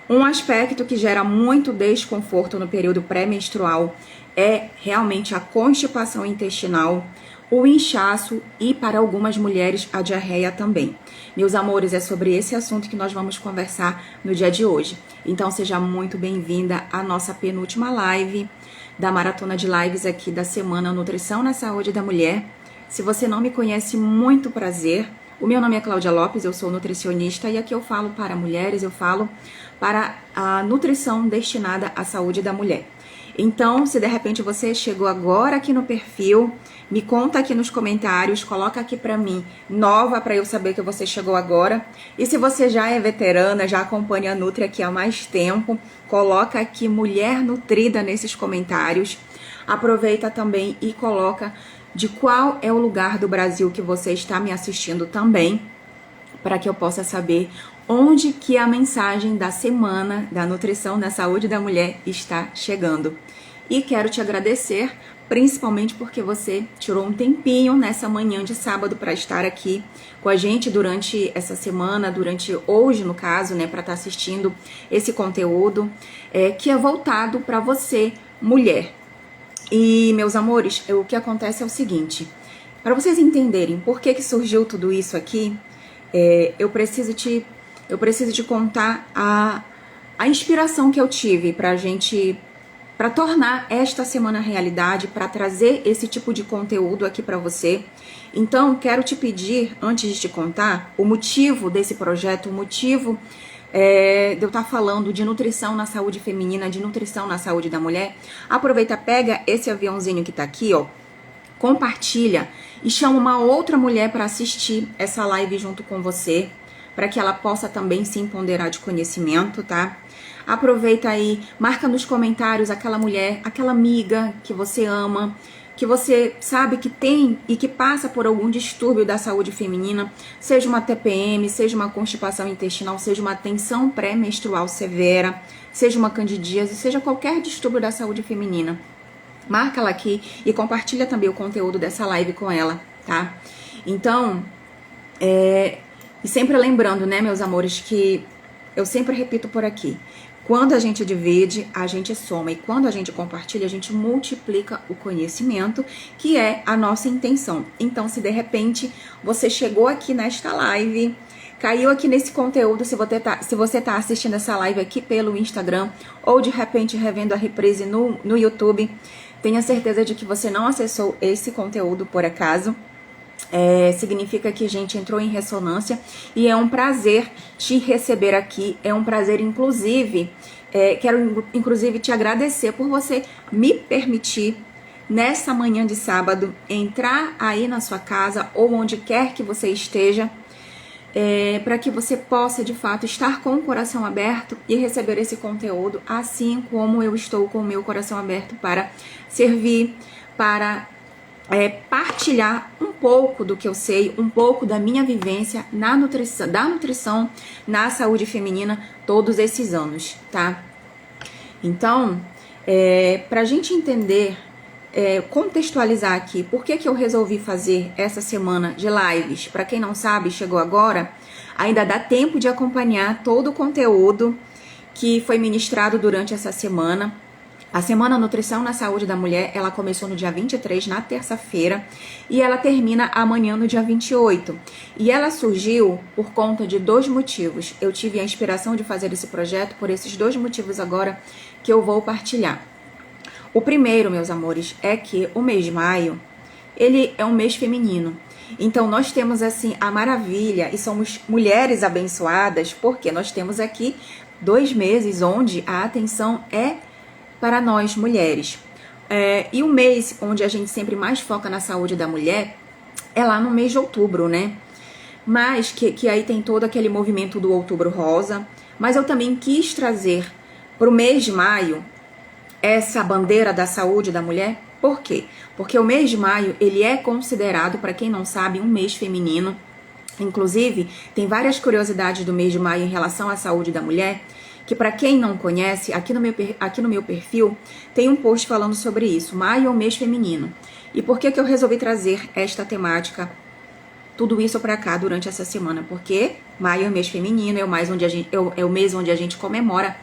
Um aspecto que gera muito desconforto no período pré-menstrual é realmente a constipação intestinal, o inchaço e, para algumas mulheres, a diarreia também. Meus amores, é sobre esse assunto que nós vamos conversar no dia de hoje. Então, seja muito bem-vinda à nossa penúltima live da maratona de lives aqui da semana Nutrição na Saúde da Mulher. Se você não me conhece, muito prazer. O meu nome é Cláudia Lopes, eu sou nutricionista e aqui eu falo para mulheres, eu falo para a nutrição destinada à saúde da mulher. Então, se de repente você chegou agora aqui no perfil, me conta aqui nos comentários, coloca aqui para mim, nova, para eu saber que você chegou agora. E se você já é veterana, já acompanha a Nutri aqui há mais tempo, coloca aqui Mulher Nutrida nesses comentários. Aproveita também e coloca de qual é o lugar do Brasil que você está me assistindo também, para que eu possa saber onde que a mensagem da semana da nutrição na saúde da mulher está chegando. E quero te agradecer, principalmente porque você tirou um tempinho nessa manhã de sábado para estar aqui com a gente durante essa semana, durante hoje no caso, né, para estar assistindo esse conteúdo que é voltado para você, mulher. E, meus amores, o que acontece é o seguinte, para vocês entenderem por que surgiu tudo isso aqui, eu preciso te contar a inspiração que eu tive para tornar esta semana realidade, para trazer esse tipo de conteúdo aqui para você. Então, quero te pedir, antes de te contar, o motivo desse projeto, o motivo de eu estar falando de nutrição na saúde feminina, de nutrição na saúde da mulher. Aproveita, pega esse aviãozinho que tá aqui, ó, compartilha e chama uma outra mulher para assistir essa live junto com você, para que ela possa também se empoderar de conhecimento, tá? Aproveita aí, marca nos comentários aquela mulher, aquela amiga que você ama, que você sabe que tem e que passa por algum distúrbio da saúde feminina, seja uma TPM, seja uma constipação intestinal, seja uma tensão pré-menstrual severa, seja uma candidíase, seja qualquer distúrbio da saúde feminina. Marca ela aqui e compartilha também o conteúdo dessa live com ela, tá? Então, e sempre lembrando, né, meus amores, que eu sempre repito por aqui, quando a gente divide, a gente soma, e quando a gente compartilha, a gente multiplica o conhecimento, que é a nossa intenção. Então, se de repente você chegou aqui nesta live, caiu aqui nesse conteúdo, se você tá assistindo essa live aqui pelo Instagram, ou de repente revendo a reprise no YouTube, tenha certeza de que você não acessou esse conteúdo por acaso. Significa que a gente entrou em ressonância e é um prazer te receber aqui, é um prazer inclusive, quero inclusive te agradecer por você me permitir nessa manhã de sábado entrar aí na sua casa ou onde quer que você esteja, para que você possa de fato estar com o coração aberto e receber esse conteúdo, assim como eu estou com o meu coração aberto para servir, para partilhar um pouco do que eu sei, um pouco da minha vivência na nutrição, da nutrição na saúde feminina todos esses anos, tá? Então, pra gente entender, contextualizar aqui, por que eu resolvi fazer essa semana de lives? Para quem não sabe, chegou agora, ainda dá tempo de acompanhar todo o conteúdo que foi ministrado durante essa semana. A Semana Nutrição na Saúde da Mulher, ela começou no dia 23, na terça-feira, e ela termina amanhã no dia 28. E ela surgiu por conta de dois motivos. Eu tive a inspiração de fazer esse projeto por esses dois motivos agora que eu vou partilhar. O primeiro, meus amores, é que o mês de maio, ele é um mês feminino. Então, nós temos, assim, a maravilha, e somos mulheres abençoadas, porque nós temos aqui 2 meses onde a atenção é para nós mulheres. E o mês onde a gente sempre mais foca na saúde da mulher é lá no mês de outubro, né? Mas que aí tem todo aquele movimento do Outubro Rosa. Mas eu também quis trazer para o mês de maio essa bandeira da saúde da mulher. Por quê? Porque o mês de maio, ele é considerado, para quem não sabe, um mês feminino. Inclusive, tem várias curiosidades do mês de maio em relação à saúde da mulher, que para quem não conhece, aqui no meu perfil, tem um post falando sobre isso. Maio é o mês feminino. E por que eu resolvi trazer esta temática tudo isso para cá durante essa semana, porque maio é o mês feminino, é o mês onde a gente comemora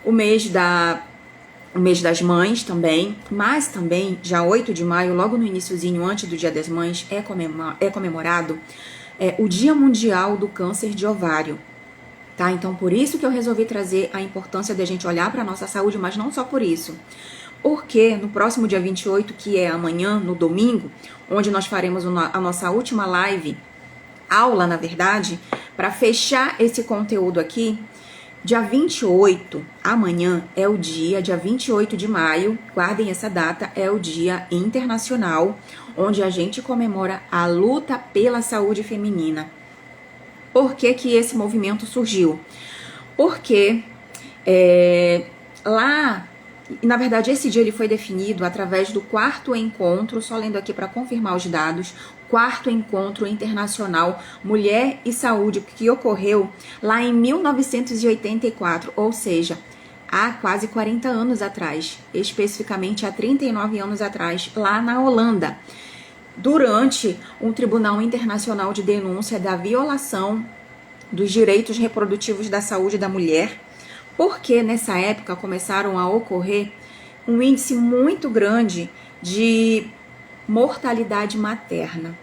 o mês das mães também, mas também, já 8 de maio, logo no iniciozinho, antes do Dia das Mães, é comemorado o Dia Mundial do Câncer de Ovário, tá? Então, por isso que eu resolvi trazer a importância de a gente olhar para a nossa saúde, mas não só por isso. Porque no próximo dia 28, que é amanhã, no domingo, onde nós faremos a nossa última aula, na verdade, para fechar esse conteúdo aqui, dia 28, amanhã é o dia 28 de maio, guardem essa data, é o Dia Internacional, onde a gente comemora a luta pela saúde feminina. Por que que esse movimento surgiu? Porque na verdade, esse dia ele foi definido através do 4º encontro, só lendo aqui para confirmar os dados, 4º Encontro Internacional Mulher e Saúde, que ocorreu lá em 1984, ou seja, há quase 40 anos atrás, especificamente há 39 anos atrás, lá na Holanda, durante um Tribunal Internacional de Denúncia da violação dos direitos reprodutivos da saúde da mulher, porque nessa época começaram a ocorrer um índice muito grande de mortalidade materna.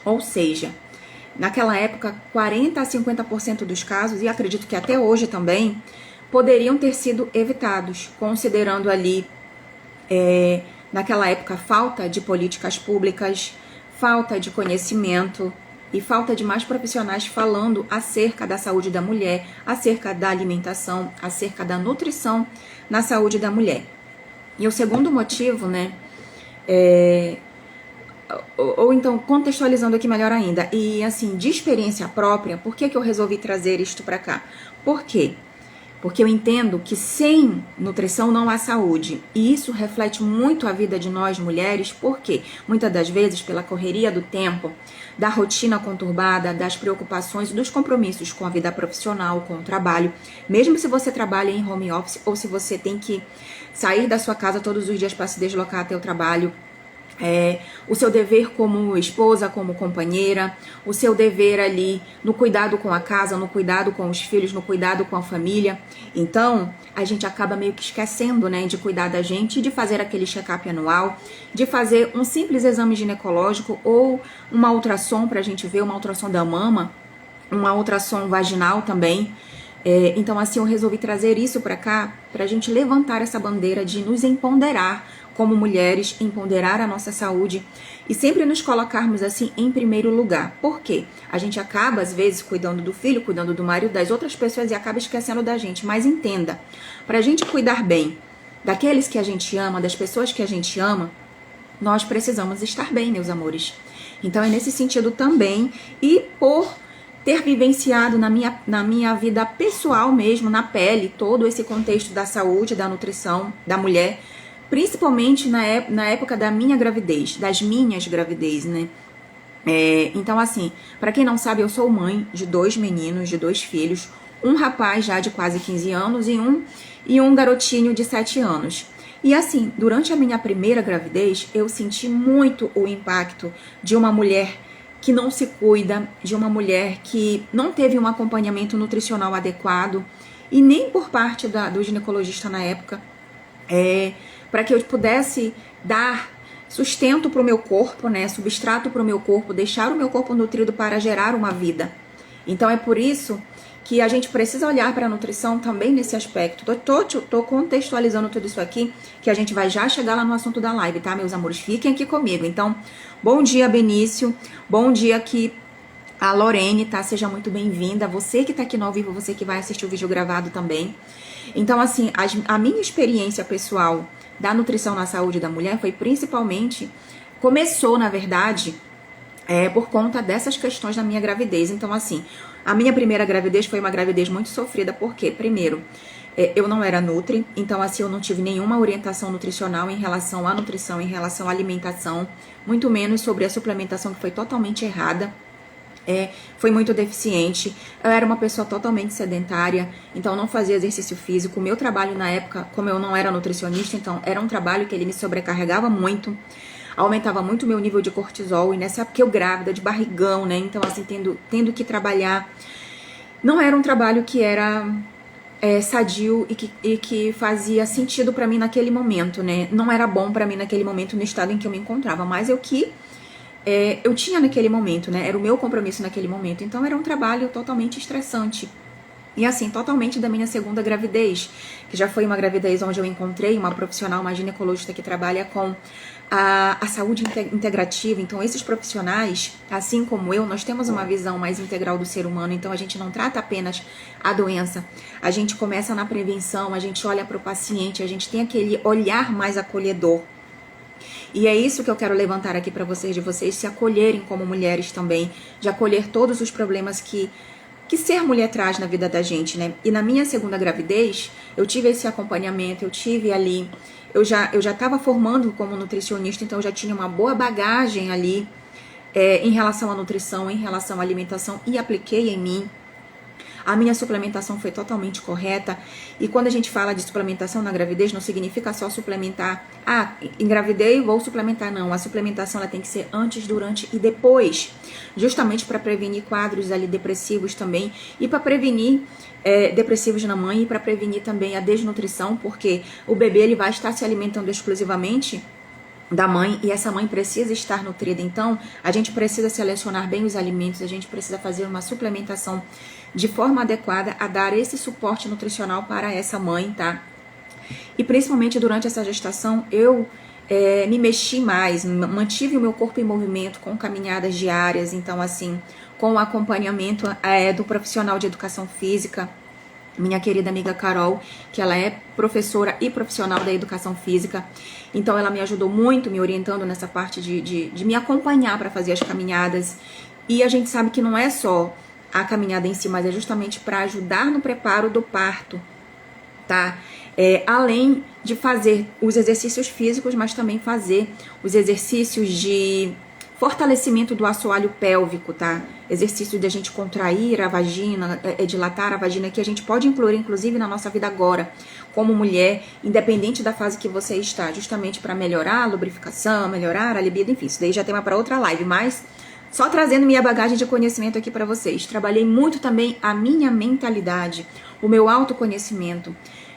Ou seja, naquela época, 40 a 50% dos casos, e acredito que até hoje também, poderiam ter sido evitados, considerando ali, naquela época, falta de políticas públicas, falta de conhecimento, e falta de mais profissionais falando acerca da saúde da mulher, acerca da alimentação, acerca da nutrição na saúde da mulher. E o segundo motivo, ou então contextualizando aqui melhor ainda, e assim, de experiência própria, por que eu resolvi trazer isto para cá? Por quê? Porque eu entendo que sem nutrição não há saúde. E isso reflete muito a vida de nós mulheres, porque muitas das vezes, pela correria do tempo, da rotina conturbada, das preocupações, dos compromissos com a vida profissional, com o trabalho, mesmo se você trabalha em home office ou se você tem que sair da sua casa todos os dias para se deslocar até o trabalho, o seu dever como esposa, como companheira, o seu dever ali no cuidado com a casa, no cuidado com os filhos, no cuidado com a família. Então, a gente acaba meio que esquecendo, de cuidar da gente, de fazer aquele check-up anual, de fazer um simples exame ginecológico ou uma ultrassom pra gente ver, uma ultrassom da mama, uma ultrassom vaginal também. Então, assim, eu resolvi trazer isso pra cá, pra gente levantar essa bandeira de nos empoderar como mulheres, empoderar a nossa saúde e sempre nos colocarmos assim em primeiro lugar. Por quê? A gente acaba, às vezes, cuidando do filho, cuidando do marido, das outras pessoas e acaba esquecendo da gente. Mas entenda, para a gente cuidar bem daqueles que a gente ama, das pessoas que a gente ama, nós precisamos estar bem, meus amores. Então é nesse sentido também, e por ter vivenciado na minha vida pessoal mesmo, na pele, todo esse contexto da saúde, da nutrição da mulher, principalmente na época da minha gravidez, das minhas gravidez, Então, assim, para quem não sabe, eu sou mãe de 2 meninos, de 2 filhos, um rapaz já de quase 15 anos e um garotinho de 7 anos. E assim, durante a minha primeira gravidez, eu senti muito o impacto de uma mulher que não se cuida, de uma mulher que não teve um acompanhamento nutricional adequado, e nem por parte do ginecologista na época, para que eu pudesse dar sustento para o meu corpo, substrato para o meu corpo, deixar o meu corpo nutrido para gerar uma vida. Então é por isso que a gente precisa olhar para a nutrição também nesse aspecto. Tô contextualizando tudo isso aqui, que a gente vai já chegar lá no assunto da live, tá, meus amores? Fiquem aqui comigo. Então, bom dia, Benício. Bom dia aqui a Lorene, tá? Seja muito bem-vinda. Você que tá aqui no ao vivo, você que vai assistir o vídeo gravado também. Então, assim, a minha experiência pessoal da nutrição na saúde da mulher foi principalmente, começou, na verdade, por conta dessas questões da minha gravidez. Então, assim, a minha primeira gravidez foi uma gravidez muito sofrida, porque, primeiro, eu não era nutri, então, assim, eu não tive nenhuma orientação nutricional em relação à nutrição, em relação à alimentação, muito menos sobre a suplementação, que foi totalmente errada. Foi muito deficiente. Eu era uma pessoa totalmente sedentária, então não fazia exercício físico. O meu trabalho na época, como eu não era nutricionista, então era um trabalho que ele me sobrecarregava muito. aumentava muito o meu nível de cortisol, e nessa época eu grávida, de barrigão, né? Então, assim, tendo que trabalhar. Não era um trabalho que era sadio e que fazia sentido pra mim naquele momento, né? Não era bom pra mim naquele momento, no estado em que eu me encontrava, mas eu tinha naquele momento, né? Era o meu compromisso naquele momento. Então, era um trabalho totalmente estressante. E assim, totalmente da minha segunda gravidez, que já foi uma gravidez onde eu encontrei uma profissional, uma ginecologista que trabalha com a saúde integrativa. Então, esses profissionais, assim como eu, nós temos uma visão mais integral do ser humano. Então, a gente não trata apenas a doença. A gente começa na prevenção, a gente olha para o paciente, a gente tem aquele olhar mais acolhedor. E é isso que eu quero levantar aqui para vocês, de vocês se acolherem como mulheres também, de acolher todos os problemas que ser mulher traz na vida da gente, né? E na minha segunda gravidez, eu tive esse acompanhamento, eu tive ali, eu já estava formando como nutricionista, então eu já tinha uma boa bagagem ali em relação à nutrição, em relação à alimentação, e apliquei em mim. A minha suplementação foi totalmente correta. E quando a gente fala de suplementação na gravidez, não significa só suplementar. Ah, engravidei, vou suplementar. Não, a suplementação ela tem que ser antes, durante e depois. Justamente para prevenir quadros ali depressivos também. E para prevenir depressivos na mãe. E para prevenir também a desnutrição. Porque o bebê ele vai estar se alimentando exclusivamente da mãe, e essa mãe precisa estar nutrida. Então, a gente precisa selecionar bem os alimentos, a gente precisa fazer uma suplementação de forma adequada a dar esse suporte nutricional para essa mãe, tá? E principalmente durante essa gestação, eu me mexi mais, mantive o meu corpo em movimento com caminhadas diárias, então assim, com o acompanhamento do profissional de educação física, minha querida amiga Carol, que ela é professora e profissional da educação física. Então ela me ajudou muito, me orientando nessa parte de me acompanhar para fazer as caminhadas. E a gente sabe que não é só a caminhada em si, mas é justamente para ajudar no preparo do parto, tá? Além de fazer os exercícios físicos, mas também fazer os exercícios de fortalecimento do assoalho pélvico, tá? Exercício de a gente contrair a vagina, dilatar a vagina, que a gente pode incluir, inclusive, na nossa vida agora, como mulher, independente da fase que você está, justamente para melhorar a lubrificação, melhorar a libido, enfim, isso daí já é tema para outra live, mas só trazendo minha bagagem de conhecimento aqui para vocês. Trabalhei muito também a minha mentalidade, o meu autoconhecimento,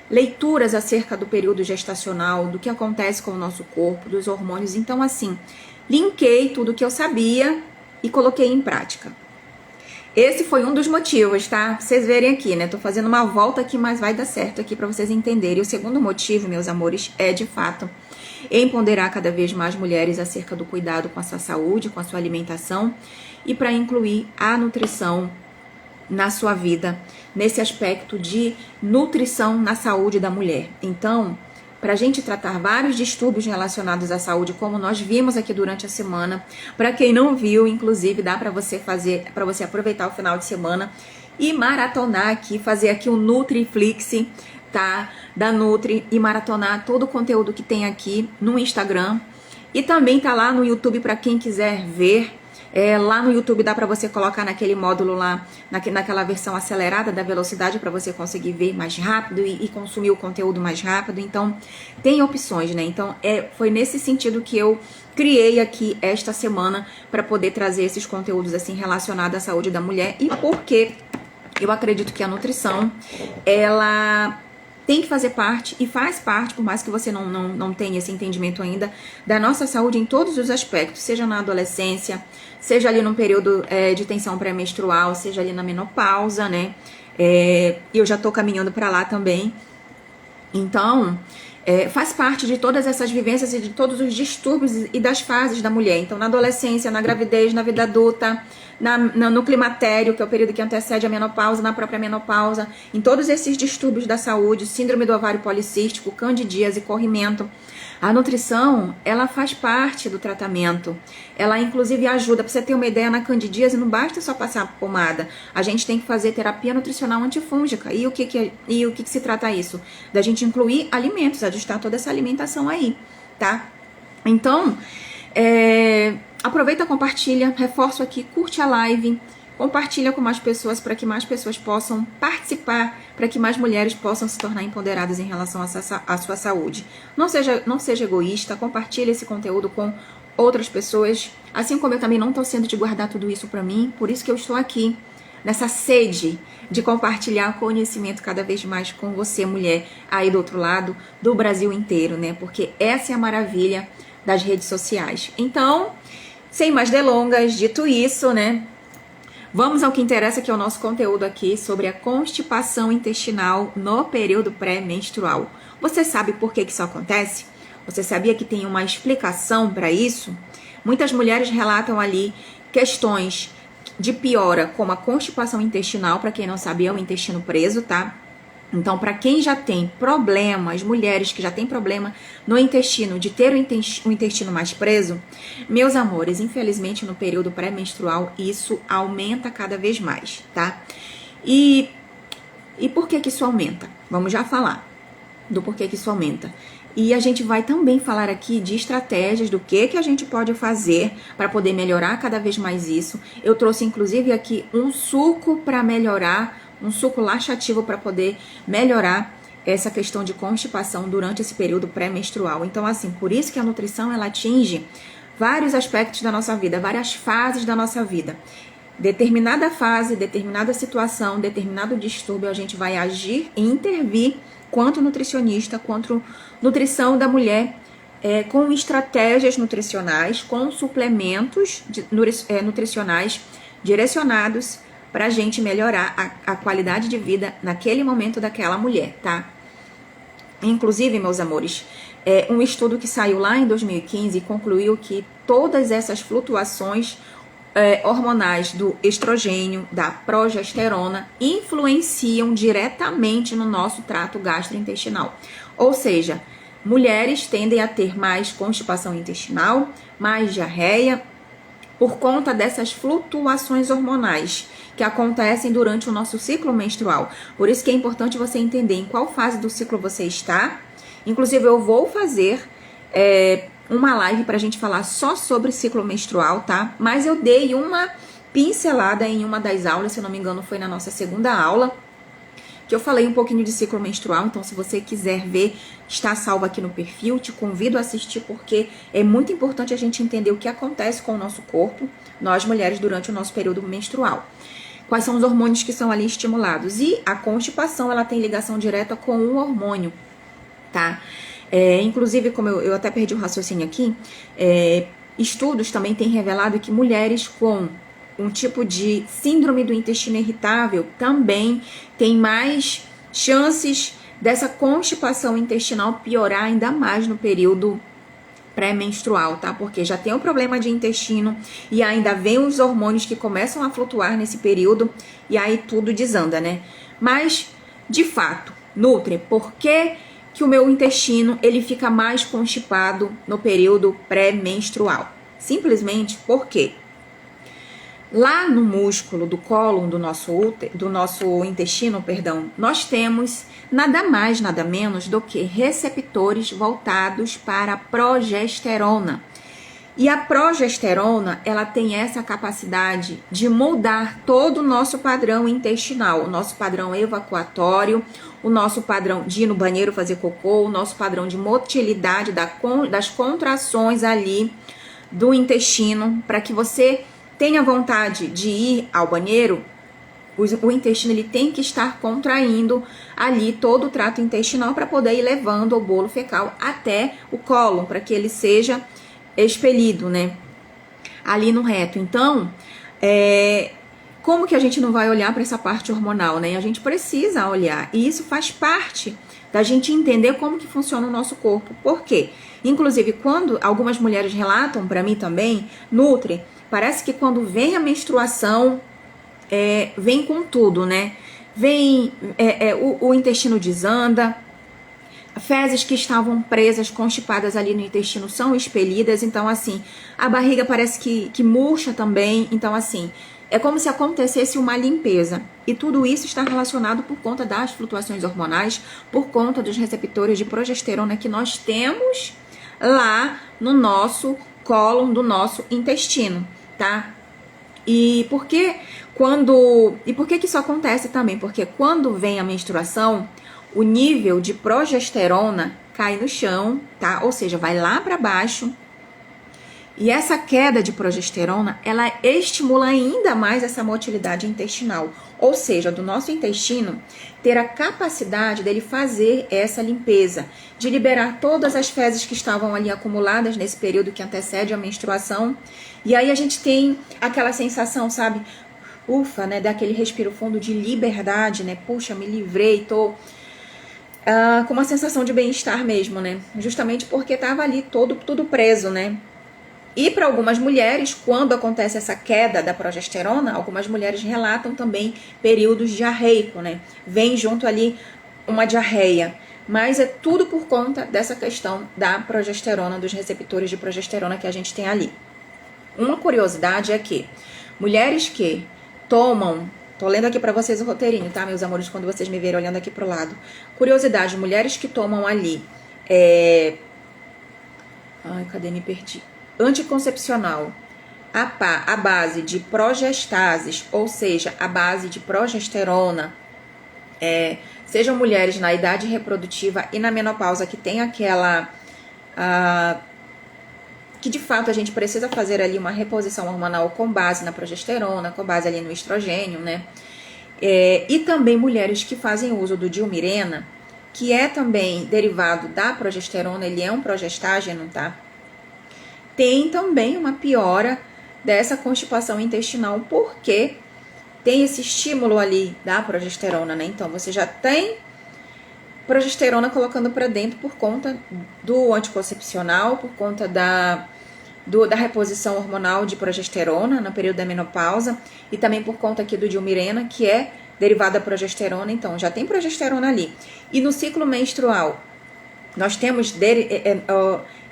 leituras acerca do período gestacional, do que acontece com o nosso corpo, dos hormônios. Então, assim, linkei tudo que eu sabia e coloquei em prática. Esse foi um dos motivos, tá? Pra vocês verem aqui, né? Tô fazendo uma volta aqui, mas vai dar certo aqui pra vocês entenderem. E o segundo motivo, meus amores, é de fato empoderar cada vez mais mulheres acerca do cuidado com a sua saúde, com a sua alimentação, e para incluir a nutrição na sua vida, nesse aspecto de nutrição na saúde da mulher. Então, para a gente tratar vários distúrbios relacionados à saúde, como nós vimos aqui durante a semana. Para quem não viu, inclusive, dá para você fazer, para você aproveitar o final de semana e maratonar aqui, fazer aqui um Nutriflix, tá? Da Nutri, e maratonar todo o conteúdo que tem aqui no Instagram. E também tá lá no YouTube para quem quiser ver. Lá no YouTube dá para você colocar naquele módulo lá, naquela versão acelerada da velocidade, para você conseguir ver mais rápido e consumir o conteúdo mais rápido. Então, tem opções, né? Então, foi nesse sentido que eu criei aqui esta semana para poder trazer esses conteúdos assim relacionados à saúde da mulher, e porque eu acredito que a nutrição, ela tem que fazer parte e faz parte, por mais que você não tenha esse entendimento ainda, da nossa saúde em todos os aspectos, seja na adolescência, seja ali no período de tensão pré-menstrual, seja ali na menopausa, né? Eu já tô caminhando para lá também. Então, faz parte de todas essas vivências e de todos os distúrbios e das fases da mulher. Então, na adolescência, na gravidez, na vida adulta, no climatério, que é o período que antecede a menopausa, na própria menopausa, em todos esses distúrbios da saúde, síndrome do ovário policístico, candidíase, corrimento. A nutrição, ela faz parte do tratamento. Ela, inclusive, ajuda. Para você ter uma ideia, na candidíase não basta só passar pomada. A gente tem que fazer terapia nutricional antifúngica. E o que se trata isso? Da gente incluir alimentos, ajustar toda essa alimentação aí, tá? Então, aproveita, compartilha, reforço aqui, curte a live, compartilha com mais pessoas para que mais pessoas possam participar, para que mais mulheres possam se tornar empoderadas em relação à sua saúde. Não seja egoísta, compartilha esse conteúdo com outras pessoas, assim como eu também não tô sendo de guardar tudo isso pra mim, por isso que eu estou aqui, nessa sede de compartilhar conhecimento cada vez mais com você, mulher, aí do outro lado, do Brasil inteiro, né? Porque essa é a maravilha das redes sociais. Então, sem mais delongas, dito isso, né? Vamos ao que interessa, que é o nosso conteúdo aqui sobre a constipação intestinal no período pré-menstrual. Você sabe por que isso acontece? Você sabia que tem uma explicação para isso? Muitas mulheres relatam ali questões de piora, como a constipação intestinal, para quem não sabia, é o intestino preso, tá? Então, para quem já tem problemas, mulheres que já têm problema no intestino, de ter o intestino mais preso, meus amores, infelizmente no período pré-menstrual isso aumenta cada vez mais, tá? E por que isso aumenta? Vamos já falar do porquê que isso aumenta. E a gente vai também falar aqui de estratégias, do que a gente pode fazer para poder melhorar cada vez mais isso. Eu trouxe inclusive aqui um suco para melhorar, um suco laxativo para poder melhorar essa questão de constipação durante esse período pré-menstrual. Então, assim, por isso que a nutrição ela atinge vários aspectos da nossa vida, várias fases da nossa vida. Determinada fase, determinada situação, determinado distúrbio, a gente vai agir e intervir quanto nutricionista, quanto nutrição da mulher, com estratégias nutricionais, com suplementos nutricionais direcionados para a gente melhorar a qualidade de vida naquele momento daquela mulher, tá? Inclusive, meus amores, um estudo que saiu lá em 2015 concluiu que todas essas flutuações hormonais do estrogênio, da progesterona, influenciam diretamente no nosso trato gastrointestinal. Ou seja, mulheres tendem a ter mais constipação intestinal, mais diarreia, por conta dessas flutuações hormonais que acontecem durante o nosso ciclo menstrual. Por isso que é importante você entender em qual fase do ciclo você está. Inclusive, eu vou fazer uma live pra gente falar só sobre ciclo menstrual, tá? Mas eu dei uma pincelada em uma das aulas, se eu não me engano foi na nossa segunda aula, que eu falei um pouquinho de ciclo menstrual. Então, se você quiser ver, está salvo aqui no perfil, te convido a assistir, porque é muito importante a gente entender o que acontece com o nosso corpo, nós mulheres, durante o nosso período menstrual. Quais são os hormônios que são ali estimulados. E a constipação, ela tem ligação direta com um hormônio, tá? Inclusive, como eu até perdi o raciocínio aqui, estudos também têm revelado que mulheres com um tipo de síndrome do intestino irritável também têm mais chances dessa constipação intestinal piorar ainda mais no período pré-menstrual, tá? Porque já tem o problema de intestino e ainda vem os hormônios que começam a flutuar nesse período e aí tudo desanda, né? Mas, de fato, Nutri, por que o meu intestino ele fica mais constipado no período pré-menstrual? Simplesmente porque lá no músculo do cólon do nosso intestino, nós temos nada mais, nada menos do que receptores voltados para a progesterona. E a progesterona, ela tem essa capacidade de moldar todo o nosso padrão intestinal, o nosso padrão evacuatório, o nosso padrão de ir no banheiro fazer cocô, o nosso padrão de motilidade das contrações ali do intestino, para que você tenha vontade de ir ao banheiro. O intestino ele tem que estar contraindo ali todo o trato intestinal para poder ir levando o bolo fecal até o cólon, para que ele seja expelido, né, ali no reto. Então, como que a gente não vai olhar para essa parte hormonal, né? A gente precisa olhar, e isso faz parte da gente entender como que funciona o nosso corpo. Por quê? Inclusive, quando algumas mulheres relatam para mim também, Nutri, parece que quando vem a menstruação, vem com tudo, né? Vem, o intestino desanda, fezes que estavam presas, constipadas ali no intestino são expelidas. Então, assim, a barriga parece que murcha também. Então, assim, é como se acontecesse uma limpeza. E tudo isso está relacionado por conta das flutuações hormonais, por conta dos receptores de progesterona que nós temos lá no nosso cólon do nosso intestino, tá? E por que isso acontece também? Porque quando vem a menstruação, o nível de progesterona cai no chão, tá? Ou seja, vai lá para baixo E essa queda de progesterona, ela estimula ainda mais essa motilidade intestinal, ou seja, do nosso intestino ter a capacidade dele fazer essa limpeza, de liberar todas as fezes que estavam ali acumuladas nesse período que antecede a menstruação. E aí a gente tem aquela sensação, sabe, ufa, né, daquele respiro fundo de liberdade, né, puxa, me livrei, tô com uma sensação de bem-estar mesmo, né, justamente porque tava ali tudo preso, né. E para algumas mulheres, quando acontece essa queda da progesterona, algumas mulheres relatam também períodos diarreico, né? Vem junto ali uma diarreia. Mas é tudo por conta dessa questão da progesterona, dos receptores de progesterona que a gente tem ali. Uma curiosidade é que mulheres que tomam... Tô lendo aqui para vocês o roteirinho, tá, meus amores? Quando vocês me verem olhando aqui pro lado. Curiosidade, mulheres que tomam ali... Ai, cadê? Me perdi. Anticoncepcional, a base de progestases, ou seja, a base de progesterona, sejam mulheres na idade reprodutiva e na menopausa que tem aquela... que de fato a gente precisa fazer ali uma reposição hormonal com base na progesterona, com base ali no estrogênio, né? E também mulheres que fazem uso do Dilmirena, que é também derivado da progesterona, ele é um progestágeno, tá? Tem também uma piora dessa constipação intestinal, porque tem esse estímulo ali da progesterona, né? Então, você já tem progesterona colocando para dentro por conta do anticoncepcional, por conta da reposição hormonal de progesterona no período da menopausa, e também por conta aqui do Dilmirena, que é derivado da progesterona. Então, já tem progesterona ali. E no ciclo menstrual, nós temos...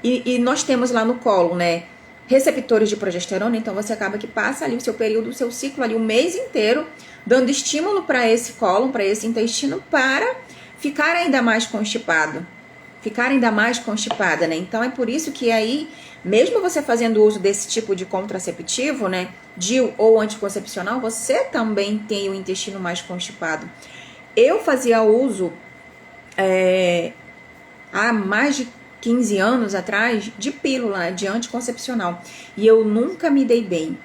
E nós temos lá no colo, né, receptores de progesterona, então você acaba que passa ali o seu período, o seu ciclo ali, o mês inteiro, dando estímulo para esse colo, para esse intestino, para ficar ainda mais constipado, ficar ainda mais constipada, né? Então é por isso que aí, mesmo você fazendo uso desse tipo de contraceptivo, né, DIU ou anticoncepcional, você também tem o intestino mais constipado. Eu fazia uso há mais de 15 anos atrás, de pílula, de anticoncepcional. E eu nunca me dei bem,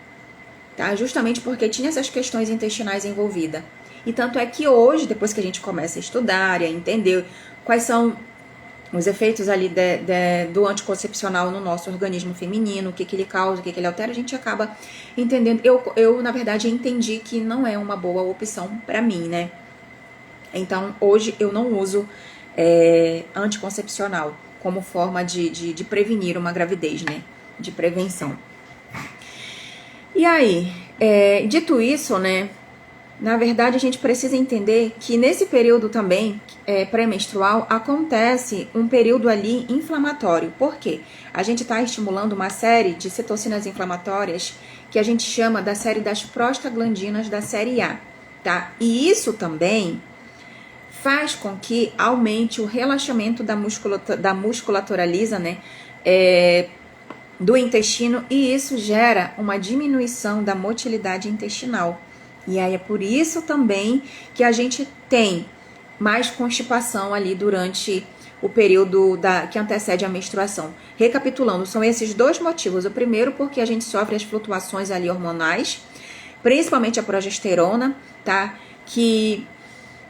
tá? Justamente porque tinha essas questões intestinais envolvidas. E tanto é que hoje, depois que a gente começa a estudar e a entender quais são os efeitos ali do anticoncepcional no nosso organismo feminino, o que ele causa, o que ele altera, a gente acaba entendendo. Eu, na verdade, entendi que não é uma boa opção pra mim, né? Então, hoje eu não uso anticoncepcional como forma de prevenir uma gravidez, né? De prevenção. E aí, dito isso, né? Na verdade, a gente precisa entender que nesse período também, pré-menstrual, acontece um período ali inflamatório. Por quê? A gente está estimulando uma série de citocinas inflamatórias que a gente chama da série das prostaglandinas da série A, tá? E isso também faz com que aumente o relaxamento da musculatura lisa, né, do intestino, e isso gera uma diminuição da motilidade intestinal. E aí é por isso também que a gente tem mais constipação ali durante o período que antecede a menstruação. Recapitulando, são esses dois motivos. O primeiro, porque a gente sofre as flutuações ali hormonais, principalmente a progesterona, tá? Que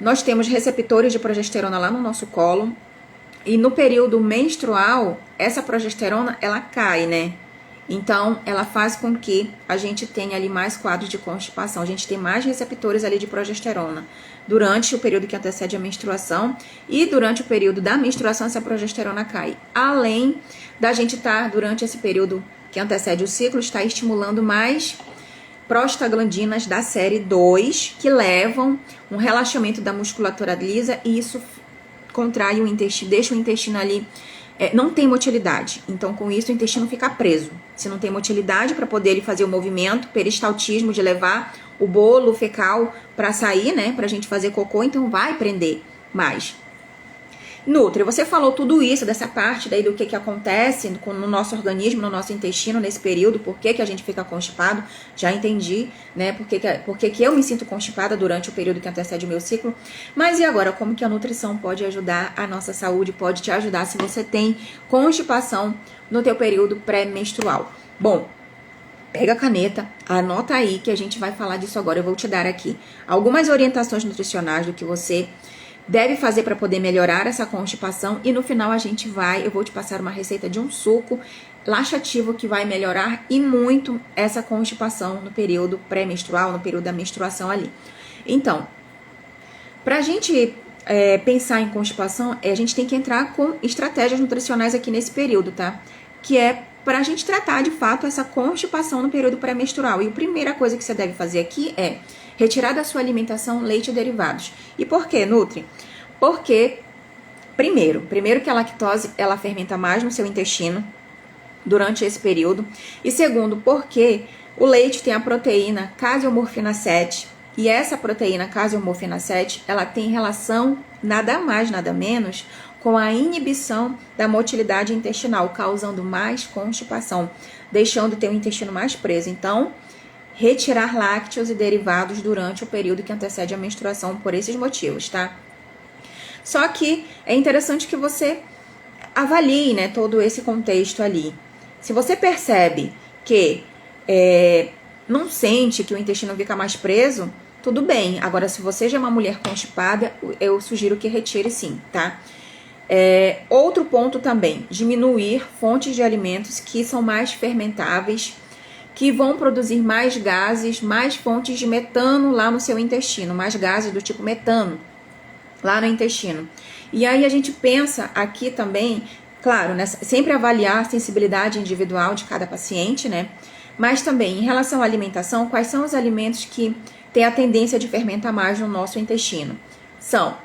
nós temos receptores de progesterona lá no nosso colo, e no período menstrual, essa progesterona, ela cai, né? Então, ela faz com que a gente tenha ali mais quadros de constipação, a gente tem mais receptores ali de progesterona durante o período que antecede a menstruação, e durante o período da menstruação essa progesterona cai. Além da gente estar, durante esse período que antecede o ciclo, está estimulando mais prostaglandinas da série 2, que levam um relaxamento da musculatura lisa, e isso contrai o intestino, deixa o intestino ali, não tem motilidade. Então, com isso, o intestino fica preso. Se não tem motilidade para poder ele fazer o movimento, peristaltismo, de levar o bolo fecal para sair, né, pra gente fazer cocô, então vai prender mais. Nutri, você falou tudo isso, dessa parte daí do que acontece no nosso organismo, no nosso intestino nesse período, por que a gente fica constipado, já entendi, né, por que eu me sinto constipada durante o período que antecede o meu ciclo. Mas e agora, como que a nutrição pode ajudar a nossa saúde, pode te ajudar se você tem constipação no teu período pré-menstrual? Bom, pega a caneta, anota aí que a gente vai falar disso agora. Eu vou te dar aqui algumas orientações nutricionais do que você deve fazer para poder melhorar essa constipação e no final eu vou te passar uma receita de um suco laxativo que vai melhorar e muito essa constipação no período pré-menstrual, no período da menstruação ali. Então, pra gente pensar em constipação, a gente tem que entrar com estratégias nutricionais aqui nesse período, tá? Que é pra gente tratar de fato essa constipação no período pré-menstrual. E a primeira coisa que você deve fazer aqui é retirar da sua alimentação leite e derivados. E por quê, Nutri? Porque, primeiro que a lactose, ela fermenta mais no seu intestino durante esse período. E segundo, porque o leite tem a proteína caseomorfina 7. E essa proteína caseomorfina 7, ela tem relação nada mais, nada menos com a inibição da motilidade intestinal, causando mais constipação, deixando o teu intestino mais preso. Então, retirar lácteos e derivados durante o período que antecede a menstruação por esses motivos, tá? Só que é interessante que você avalie, né, todo esse contexto ali. Se você percebe que não sente que o intestino fica mais preso, tudo bem. Agora, se você já é uma mulher constipada, eu sugiro que retire sim, tá? Outro ponto também, diminuir fontes de alimentos que são mais fermentáveis, que vão produzir mais gases, mais fontes de metano lá no seu intestino, mais gases do tipo metano lá no intestino. E aí a gente pensa aqui também, claro, né, sempre avaliar a sensibilidade individual de cada paciente, né? Mas também, em relação à alimentação, quais são os alimentos que têm a tendência de fermentar mais no nosso intestino? São,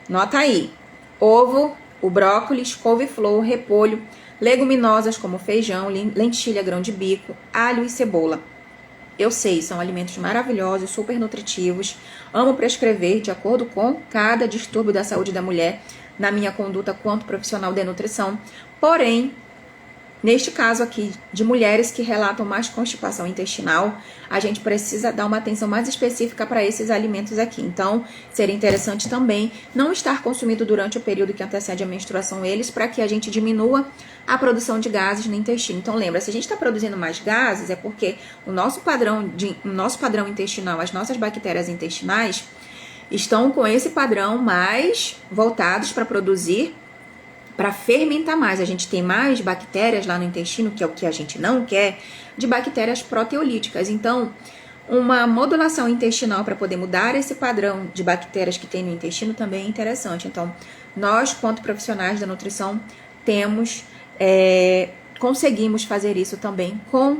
nota aí, ovo, o brócolis, couve-flor, repolho, leguminosas como feijão, lentilha, grão de bico, alho e cebola. Eu sei, são alimentos maravilhosos, super nutritivos. Amo prescrever de acordo com cada distúrbio da saúde da mulher na minha conduta quanto profissional de nutrição. Porém, neste caso aqui, de mulheres que relatam mais constipação intestinal, a gente precisa dar uma atenção mais específica para esses alimentos aqui. Então, seria interessante também não estar consumindo durante o período que antecede a menstruação eles, para que a gente diminua a produção de gases no intestino. Então, lembra, se a gente está produzindo mais gases, é porque o nosso padrão intestinal, as nossas bactérias intestinais, estão com esse padrão mais voltados para produzir, para fermentar mais. A gente tem mais bactérias lá no intestino, que é o que a gente não quer, de bactérias proteolíticas. Então, uma modulação intestinal para poder mudar esse padrão de bactérias que tem no intestino também é interessante. Então, nós, quanto profissionais da nutrição, conseguimos fazer isso também com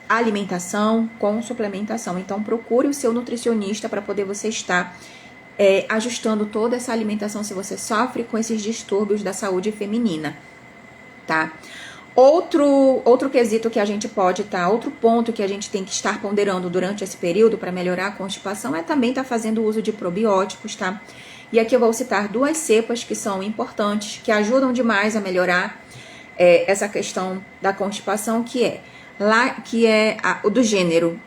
alimentação, com suplementação. Então, procure o seu nutricionista para poder você estar ajustando toda essa alimentação se você sofre com esses distúrbios da saúde feminina, tá? Outro quesito que a gente pode outro ponto que a gente tem que estar ponderando durante esse período para melhorar a constipação é também estar fazendo uso de probióticos, tá? E aqui eu vou citar 2 cepas que são importantes, que ajudam demais a melhorar essa questão da constipação, que é o do gênero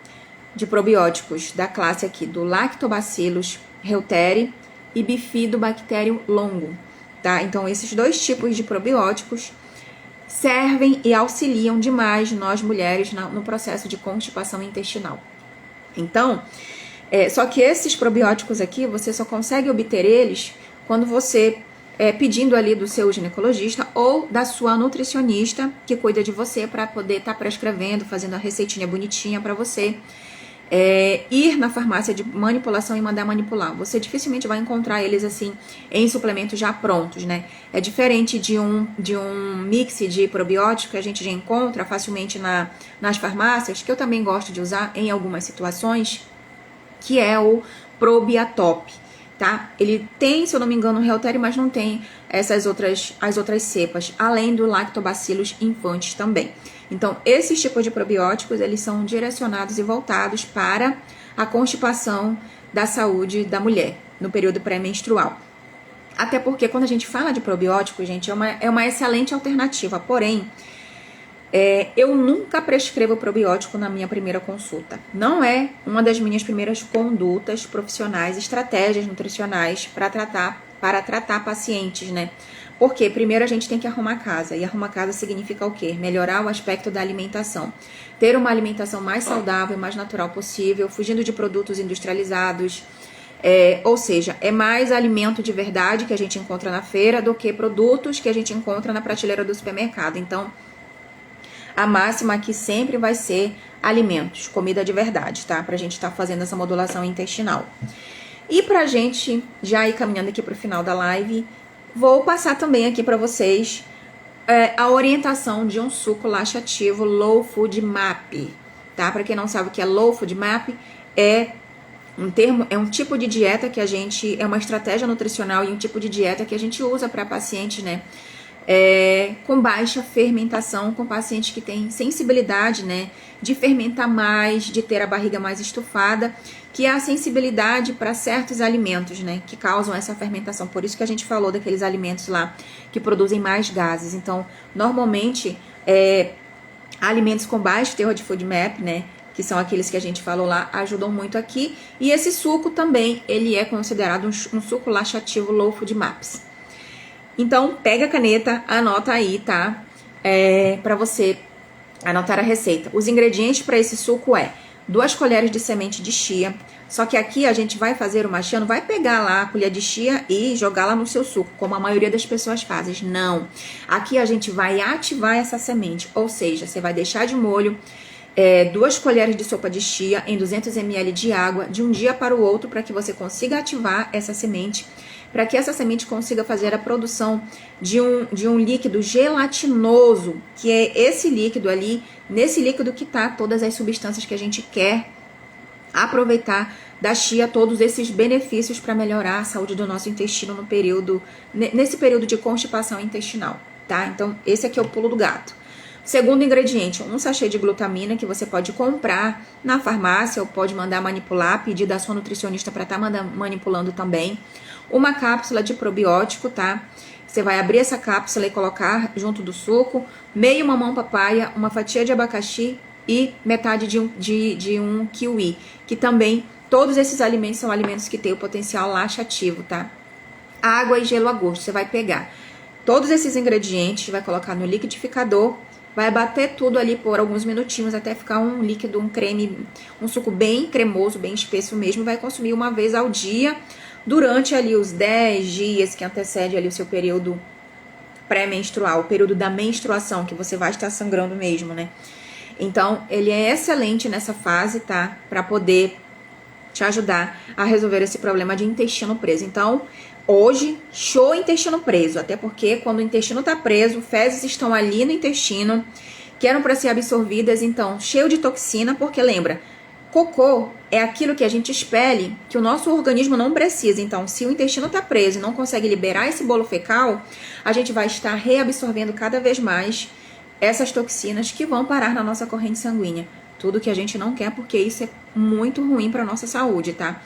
de probióticos da classe aqui do Lactobacillus reuteri e Bifidobacterium longo, tá? Então, esses 2 tipos de probióticos servem e auxiliam demais nós mulheres no processo de constipação intestinal. Então, só que esses probióticos aqui, você só consegue obter eles quando você pedindo ali do seu ginecologista ou da sua nutricionista que cuida de você para poder estar prescrevendo, fazendo a receitinha bonitinha para você ir na farmácia de manipulação e mandar manipular. Você dificilmente vai encontrar eles assim em suplementos já prontos, né? É diferente de um mix de probiótico que a gente já encontra facilmente nas farmácias, que eu também gosto de usar em algumas situações, que é o Probiatop, tá? Ele tem, se eu não me engano, o reuteri, mas não tem as outras cepas, além do Lactobacillus infantis também. Então, esses tipos de probióticos, eles são direcionados e voltados para a constipação da saúde da mulher no período pré-menstrual. Até porque quando a gente fala de probiótico, gente, é uma excelente alternativa. Porém, eu nunca prescrevo probiótico na minha primeira consulta. Não é uma das minhas primeiras condutas profissionais, estratégias nutricionais para tratar pacientes, né? Porque primeiro a gente tem que arrumar casa. E arrumar casa significa o quê? Melhorar o aspecto da alimentação. Ter uma alimentação mais saudável, mais natural possível, fugindo de produtos industrializados. Ou seja, é mais alimento de verdade que a gente encontra na feira do que produtos que a gente encontra na prateleira do supermercado. Então, a máxima aqui sempre vai ser alimentos, comida de verdade, tá? Pra gente estar fazendo essa modulação intestinal. E pra gente já ir caminhando aqui pro final da live, vou passar também aqui pra vocês a orientação de um suco laxativo Low Food Map, tá? Pra quem não sabe o que é Low Food Map, é um tipo de dieta que a gente, é uma estratégia nutricional e um tipo de dieta que a gente usa para pacientes, né? Com baixa fermentação, com pacientes que têm sensibilidade, né, de fermentar mais, de ter a barriga mais estufada, que é a sensibilidade para certos alimentos, né, que causam essa fermentação. Por isso que a gente falou daqueles alimentos lá que produzem mais gases. Então, normalmente, alimentos com baixo teor de FODMAP, né, que são aqueles que a gente falou lá, ajudam muito aqui. E esse suco também, ele é considerado um suco laxativo Low FODMAPs. Então, pega a caneta, anota aí, tá? Para você anotar a receita. Os ingredientes para esse suco 2 colheres de semente de chia. Só que aqui a gente vai fazer uma chia, não vai pegar lá a colher de chia e jogar lá no seu suco, como a maioria das pessoas fazem. Não. Aqui a gente vai ativar essa semente, ou seja, você vai deixar de molho 2 colheres de sopa de chia em 200 ml de água de um dia para o outro, para que você consiga ativar essa semente, para que essa semente consiga fazer a produção de um líquido gelatinoso, que é esse líquido ali, nesse líquido que tá todas as substâncias que a gente quer aproveitar da chia, todos esses benefícios para melhorar a saúde do nosso intestino nesse período de constipação intestinal, tá? Então, esse aqui é o pulo do gato. Segundo ingrediente, um sachê de glutamina que você pode comprar na farmácia ou pode mandar manipular, pedir da sua nutricionista para estar manipulando também. Uma cápsula de probiótico, tá? Você vai abrir essa cápsula e colocar junto do suco meio mamão papaya, uma fatia de abacaxi e metade de um kiwi, que também todos esses alimentos são alimentos que têm o potencial laxativo, tá? Água e gelo a gosto. Você vai pegar todos esses ingredientes, vai colocar no liquidificador, vai bater tudo ali por alguns minutinhos até ficar um líquido, um creme, um suco bem cremoso, bem espesso mesmo. Vai consumir uma vez ao dia durante ali os 10 dias que antecede ali o seu período pré-menstrual, o período da menstruação, que você vai estar sangrando mesmo, né? Então, ele é excelente nessa fase, tá? Pra poder te ajudar a resolver esse problema de intestino preso. Então, hoje, show intestino preso, até porque quando o intestino tá preso, fezes estão ali no intestino, que eram para ser absorvidas, então, cheio de toxina, porque lembra, cocô é aquilo que a gente expele, que o nosso organismo não precisa. Então, se o intestino tá preso e não consegue liberar esse bolo fecal, a gente vai estar reabsorvendo cada vez mais essas toxinas que vão parar na nossa corrente sanguínea. Tudo que a gente não quer, porque isso é muito ruim para nossa saúde, tá?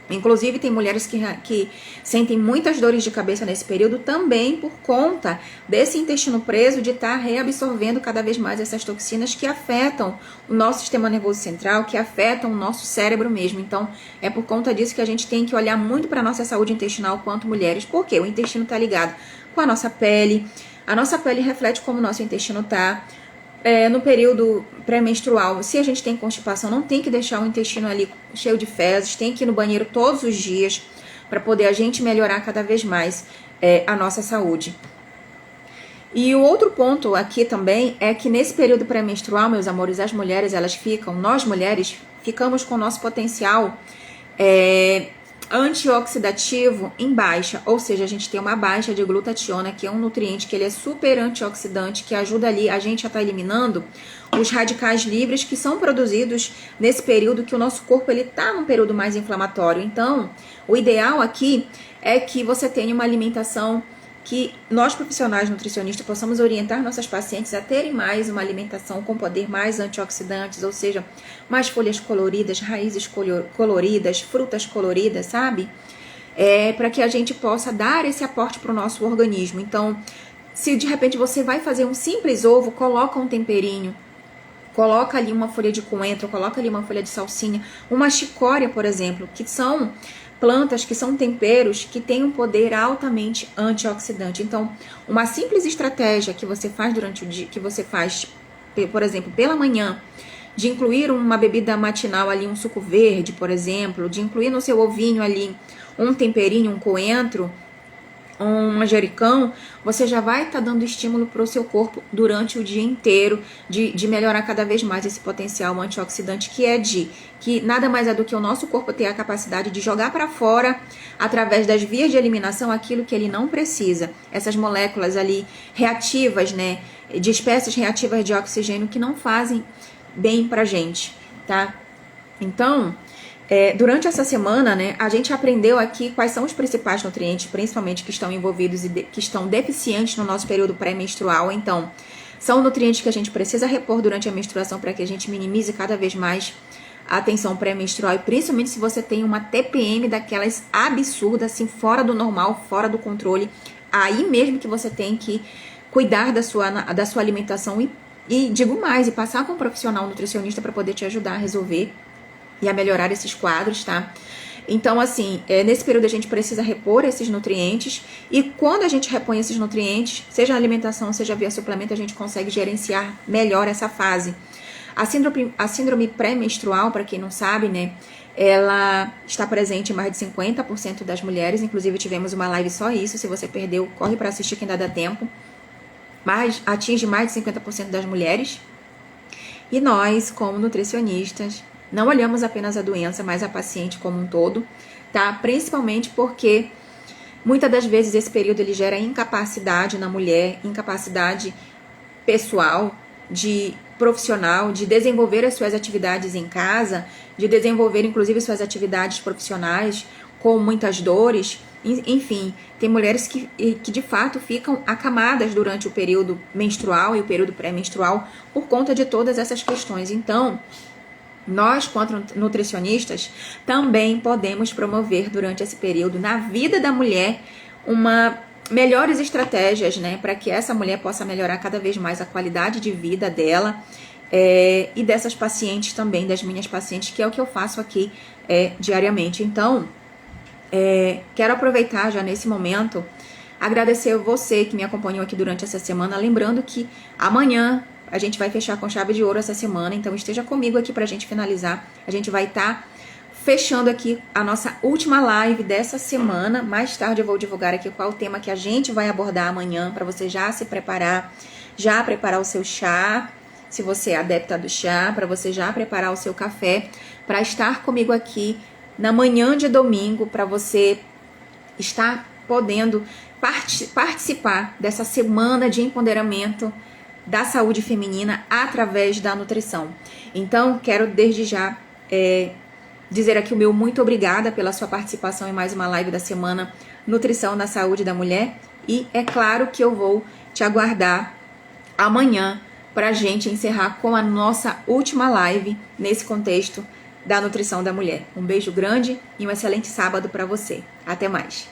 Inclusive, tem mulheres que sentem muitas dores de cabeça nesse período também por conta desse intestino preso, de estar reabsorvendo cada vez mais essas toxinas que afetam o nosso sistema nervoso central, que afetam o nosso cérebro mesmo. Então, é por conta disso que a gente tem que olhar muito para a nossa saúde intestinal quanto mulheres, porque o intestino está ligado com a nossa pele. A nossa pele reflete como o nosso intestino está. No período pré-menstrual, se a gente tem constipação, não tem que deixar o intestino ali cheio de fezes, tem que ir no banheiro todos os dias para poder a gente melhorar cada vez mais a nossa saúde. E o outro ponto aqui também é que nesse período pré-menstrual, meus amores, nós mulheres ficamos com o nosso potencial antioxidativo em baixa, ou seja, a gente tem uma baixa de glutationa, que é um nutriente que ele é super antioxidante, que ajuda ali a gente a estar eliminando os radicais livres que são produzidos nesse período que o nosso corpo ele tá num período mais inflamatório. Então, o ideal aqui é que você tenha uma alimentação que nós profissionais nutricionistas possamos orientar nossas pacientes a terem mais uma alimentação com poder mais antioxidantes, ou seja, mais folhas coloridas, raízes coloridas, frutas coloridas, sabe? Para que a gente possa dar esse aporte para o nosso organismo. Então, se de repente você vai fazer um simples ovo, coloca um temperinho, coloca ali uma folha de coentro, coloca ali uma folha de salsinha, uma chicória, por exemplo, que são plantas que são temperos que têm um poder altamente antioxidante. Então, uma simples estratégia que você faz durante o dia, que você faz, por exemplo, pela manhã, de incluir uma bebida matinal ali, um suco verde, por exemplo, de incluir no seu ovinho ali um temperinho, um coentro, um manjericão, você já vai estar dando estímulo para o seu corpo durante o dia inteiro, de melhorar cada vez mais esse potencial antioxidante que nada mais é do que o nosso corpo ter a capacidade de jogar para fora, através das vias de eliminação, aquilo que ele não precisa. Essas moléculas ali reativas, né, de espécies reativas de oxigênio que não fazem bem pra gente, tá? Então, durante essa semana, né, a gente aprendeu aqui quais são os principais nutrientes, principalmente que estão envolvidos e que estão deficientes no nosso período pré-menstrual. Então, são nutrientes que a gente precisa repor durante a menstruação para que a gente minimize cada vez mais a tensão pré-menstrual, e principalmente se você tem uma TPM daquelas absurdas, assim, fora do normal, fora do controle, aí mesmo que você tem que cuidar da sua alimentação e digo mais, e passar com um profissional nutricionista para poder te ajudar a resolver e a melhorar esses quadros, tá? Então, assim, nesse período a gente precisa repor esses nutrientes, e quando a gente repõe esses nutrientes, seja na alimentação, seja via suplemento, a gente consegue gerenciar melhor essa fase. A síndrome pré-menstrual, para quem não sabe, né, ela está presente em mais de 50% das mulheres, inclusive tivemos uma live só isso, se você perdeu, corre para assistir que ainda dá tempo, mas atinge mais de 50% das mulheres, e nós, como nutricionistas, não olhamos apenas a doença, mas a paciente como um todo, tá? Principalmente porque muitas das vezes esse período ele gera incapacidade na mulher, incapacidade pessoal, profissional, de desenvolver as suas atividades em casa, de desenvolver inclusive suas atividades profissionais com muitas dores. Enfim, tem mulheres que de fato ficam acamadas durante o período menstrual e o período pré-menstrual por conta de todas essas questões. Então, nós, quanto nutricionistas, também podemos promover durante esse período na vida da mulher melhores estratégias, né, para que essa mulher possa melhorar cada vez mais a qualidade de vida dela, e dessas pacientes também, das minhas pacientes, que é o que eu faço aqui diariamente. Então, quero aproveitar já nesse momento, agradecer você que me acompanhou aqui durante essa semana, lembrando que amanhã a gente vai fechar com chave de ouro essa semana, então esteja comigo aqui pra gente finalizar. A gente vai estar fechando aqui a nossa última live dessa semana. Mais tarde eu vou divulgar aqui qual é o tema que a gente vai abordar amanhã, para você já se preparar, já preparar o seu chá, se você é adepta do chá, para você já preparar o seu café, para estar comigo aqui na manhã de domingo, para você estar podendo participar dessa semana de empoderamento da saúde feminina através da nutrição. Então, quero desde já dizer aqui o meu muito obrigada pela sua participação em mais uma live da semana Nutrição na Saúde da Mulher, e é claro que eu vou te aguardar amanhã para a gente encerrar com a nossa última live nesse contexto da nutrição da mulher. Um beijo grande e um excelente sábado para você. Até mais!